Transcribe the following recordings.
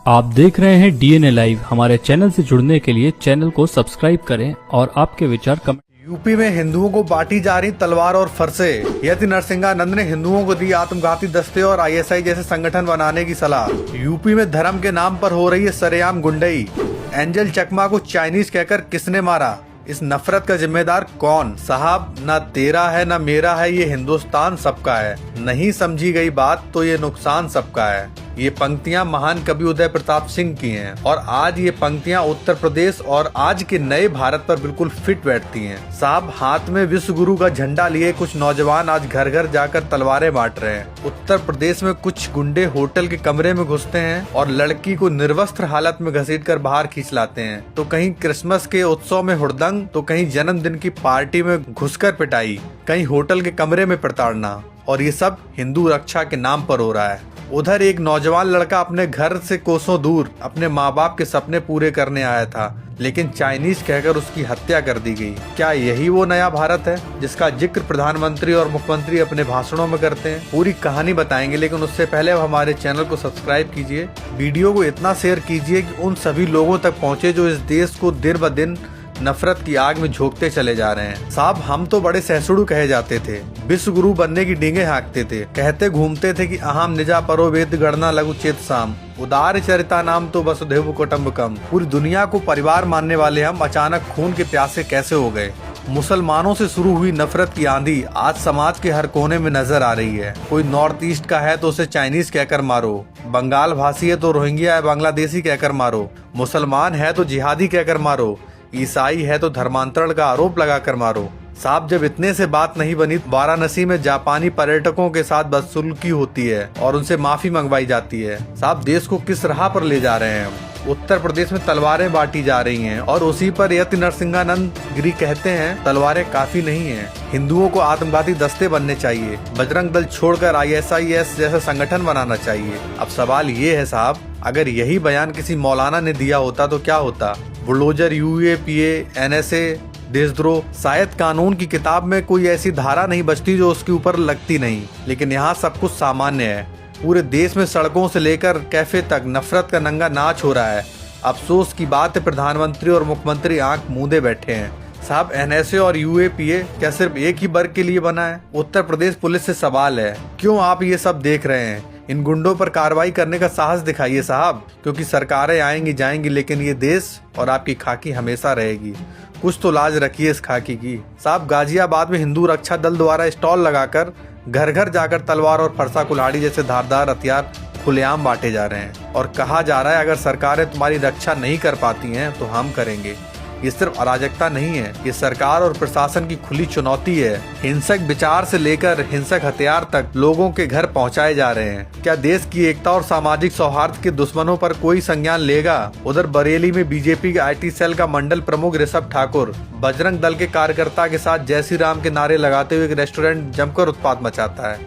आप देख रहे हैं डीएनए लाइव। हमारे चैनल से जुड़ने के लिए चैनल को सब्सक्राइब करें और आपके विचार कमेंट। यूपी में हिंदुओं को बांटी जा रही तलवार और फरसे। यति नरसिंहानंद ने हिंदुओं को दी आत्मघाती दस्ते और आईएसआई जैसे संगठन बनाने की सलाह। यूपी में धर्म के नाम पर हो रही है सरेआम गुंडई। एंजल चकमा को चाइनीज कहकर किसने मारा? इस नफरत का जिम्मेदार कौन? साहब, ना तेरा है ना मेरा है, ये हिंदुस्तान सबका है। नहीं समझी गई बात तो ये नुकसान सबका है। ये पंक्तियां महान कवि उदय प्रताप सिंह की हैं और आज ये पंक्तियां उत्तर प्रदेश और आज के नए भारत पर बिल्कुल फिट बैठती हैं। साहब, हाथ में विश्व गुरु का झंडा लिए कुछ नौजवान आज घर घर जाकर तलवारें बांट रहे हैं। उत्तर प्रदेश में कुछ गुंडे होटल के कमरे में घुसते हैं और लड़की को निर्वस्त्र हालत में घसीटकर बाहर खींच लाते हैं। तो कहीं क्रिसमस के उत्सव में हुड़दंग, तो कहीं जन्मदिन की पार्टी में घुसकर पिटाई, कहीं होटल के कमरे में प्रताड़ना, और ये सब हिंदू रक्षा के नाम पर हो रहा है। उधर एक नौजवान लड़का अपने घर से कोसों दूर अपने माँ बाप के सपने पूरे करने आया था, लेकिन चाइनीज कहकर उसकी हत्या कर दी गई। क्या यही वो नया भारत है जिसका जिक्र प्रधानमंत्री और मुख्यमंत्री अपने भाषणों में करते हैं? पूरी कहानी बताएंगे, लेकिन उससे पहले अब हमारे चैनल को सब्सक्राइब कीजिए, वीडियो को इतना शेयर कीजिए कि उन सभी लोगों तक पहुँचे जो इस देश को दिन ब दिन नफरत की आग में झोंकते चले जा रहे हैं। साहब, हम तो बड़े सहसुड़ू कहे जाते थे, विश्व गुरु बनने की डींगे हाँकते थे, कहते घूमते थे कि अहम निजा परो वेद गणना लघु चेत साम, उदार चरिता नाम तो वसुधैव कुटुम्बकम। पूरी दुनिया को परिवार मानने वाले हम अचानक खून के प्यासे कैसे हो गए? मुसलमानों से शुरू हुई नफरत की आंधी आज समाज के हर कोने में नजर आ रही है। कोई नॉर्थ ईस्ट का है तो उसे चाइनीज कहकर मारो, बंगाल भाषी है तो रोहिंग्या या बांग्लादेशी कहकर मारो, मुसलमान है तो जिहादी कहकर मारो, ईसाई है तो धर्मांतरण का आरोप लगाकर मारो। साहब, जब इतने से बात नहीं बनी, वाराणसी में जापानी पर्यटकों के साथ बदसलूकी होती है और उनसे माफी मंगवाई जाती है। साहब, देश को किस राह पर ले जा रहे हैं हम? उत्तर प्रदेश में तलवारें बांटी जा रही हैं और उसी पर यति नरसिंहानंद गिरी कहते हैं तलवारें काफी नहीं हैं, हिंदुओं को आत्मघाती दस्ते बनने चाहिए, बजरंग दल छोड़कर आईएसआईएस जैसा संगठन बनाना चाहिए। अब सवाल ये है साहब, अगर यही बयान किसी मौलाना ने दिया होता तो क्या होता? बुलडोजर, यूएपीए, एनएसए, देशद्रोह, शायद कानून की किताब में कोई ऐसी धारा नहीं बचती जो उसके ऊपर लगती नहीं। लेकिन यहाँ सब कुछ सामान्य है। पूरे देश में सड़कों से लेकर कैफे तक नफरत का नंगा नाच हो रहा है। अफसोस की बात है, प्रधानमंत्री और मुख्यमंत्री आंख मूंदे बैठे हैं। साहब, एनएसए और यूएपीए क्या सिर्फ एक ही वर्ग के लिए बना है? उत्तर प्रदेश पुलिस से सवाल है, क्यों आप ये सब देख रहे हैं? इन गुंडों पर कार्रवाई करने का साहस दिखाइए साहब, क्योंकि सरकारें आएंगी जाएंगी, लेकिन ये देश और आपकी खाकी हमेशा रहेगी। कुछ तो लाज रखिए इस खाकी की। साहब, गाजियाबाद में हिंदू रक्षा दल द्वारा स्टॉल लगाकर घर घर जाकर तलवार और फरसा कुल्हाड़ी जैसे धारदार हथियार खुलेआम बांटे जा रहे हैं और कहा जा रहा है अगर सरकारें तुम्हारी रक्षा नहीं कर पाती हैं तो हम करेंगे। ये सिर्फ अराजकता नहीं है, ये सरकार और प्रशासन की खुली चुनौती है। हिंसक विचार से लेकर हिंसक हथियार तक लोगों के घर पहुंचाए जा रहे हैं। क्या देश की एकता और सामाजिक सौहार्द के दुश्मनों पर कोई संज्ञान लेगा? उधर बरेली में बीजेपी के आईटी सेल का मंडल प्रमुख ऋषभ ठाकुर बजरंग दल के कार्यकर्ता के साथ जय श्री राम के नारे लगाते हुए एक रेस्टोरेंट जमकर उत्पात मचाता है।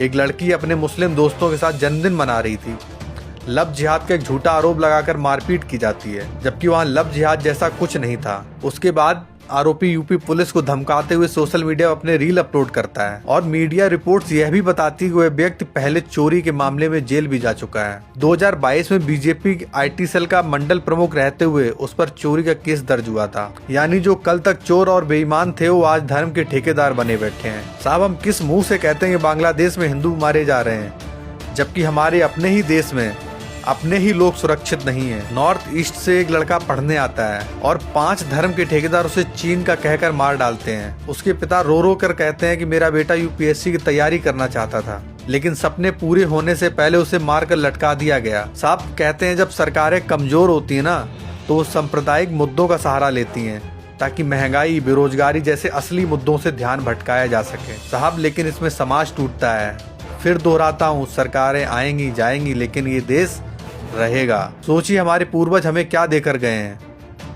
एक लड़की अपने मुस्लिम दोस्तों के साथ जन्मदिन मना रही थी। लव जिहाद का एक झूठा आरोप लगाकर मारपीट की जाती है, जबकि वहां लव जिहाद जैसा कुछ नहीं था। उसके बाद आरोपी यूपी पुलिस को धमकाते हुए सोशल मीडिया पर अपने रील अपलोड करता है और मीडिया रिपोर्ट्स यह भी बताती है कि वह व्यक्ति पहले चोरी के मामले में जेल भी जा चुका है। 2022 में बीजेपी आईटी सेल का मंडल प्रमुख रहते हुए उस पर चोरी का केस दर्ज हुआ था। यानी जो कल तक चोर और बेईमान थे वो आज धर्म के ठेकेदार बने बैठे हैं। साहब, हम किस मुंह से कहते हैं कि बांग्लादेश में हिंदू मारे जा रहे हैं, जबकि हमारे अपने ही देश में अपने ही लोग सुरक्षित नहीं है। नॉर्थ ईस्ट से एक लड़का पढ़ने आता है और 5 धर्म के ठेकेदार उसे चीन का कहकर मार डालते हैं। उसके पिता रो रो कर कहते हैं कि मेरा बेटा यूपीएससी की तैयारी करना चाहता था, लेकिन सपने पूरे होने से पहले उसे मारकर लटका दिया गया। साहब, कहते हैं जब सरकारें कमजोर होती है ना तो वो सांप्रदायिक मुद्दों का सहारा लेती हैं ताकि महंगाई, बेरोजगारी जैसे असली मुद्दों से ध्यान भटकाया जा सके। साहब, लेकिन इसमें समाज टूटता है। फिर दोहराता हूँ, सरकारें आएंगी जाएंगी, लेकिन ये देश रहेगा। सोचिए हमारे पूर्वज हमें क्या देकर गए हैं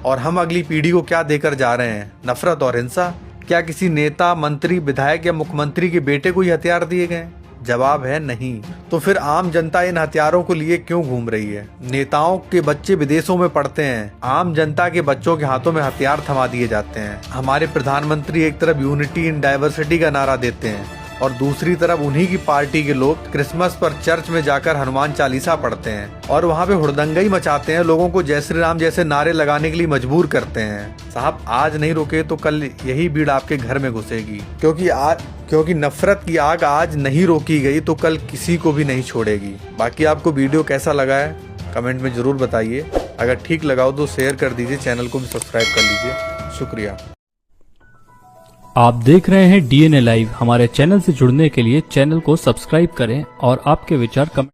और हम अगली पीढ़ी को क्या देकर जा रहे हैं? नफरत और हिंसा। क्या किसी नेता, मंत्री, विधायक या मुख्यमंत्री के बेटे को ही हथियार दिए गए? जवाब है नहीं। तो फिर आम जनता इन हथियारों को लिए क्यों घूम रही है? नेताओं के बच्चे विदेशों में पढ़ते हैं, आम जनता के बच्चों के हाथों में हथियार थमा दिए जाते हैं। हमारे प्रधानमंत्री एक तरफ यूनिटी इन डाइवर्सिटी का नारा देते हैं और दूसरी तरफ उन्हीं की पार्टी के लोग क्रिसमस पर चर्च में जाकर हनुमान चालीसा पढ़ते हैं और वहाँ पे हुड़दंगई मचाते हैं, लोगों को जय श्री राम जैसे नारे लगाने के लिए मजबूर करते हैं। साहब, आज नहीं रोके तो कल यही भीड़ आपके घर में घुसेगी, क्योंकि नफरत की आग आज नहीं रोकी गई तो कल किसी को भी नहीं छोड़ेगी। बाकी आपको वीडियो कैसा लगा है कमेंट में जरूर बताइए। अगर ठीक लगा हो तो शेयर कर दीजिए, चैनल को भी सब्सक्राइब कर लीजिए। शुक्रिया। आप देख रहे हैं DNA लाइव। हमारे चैनल से जुड़ने के लिए चैनल को सब्सक्राइब करें और आपके विचार कमेंट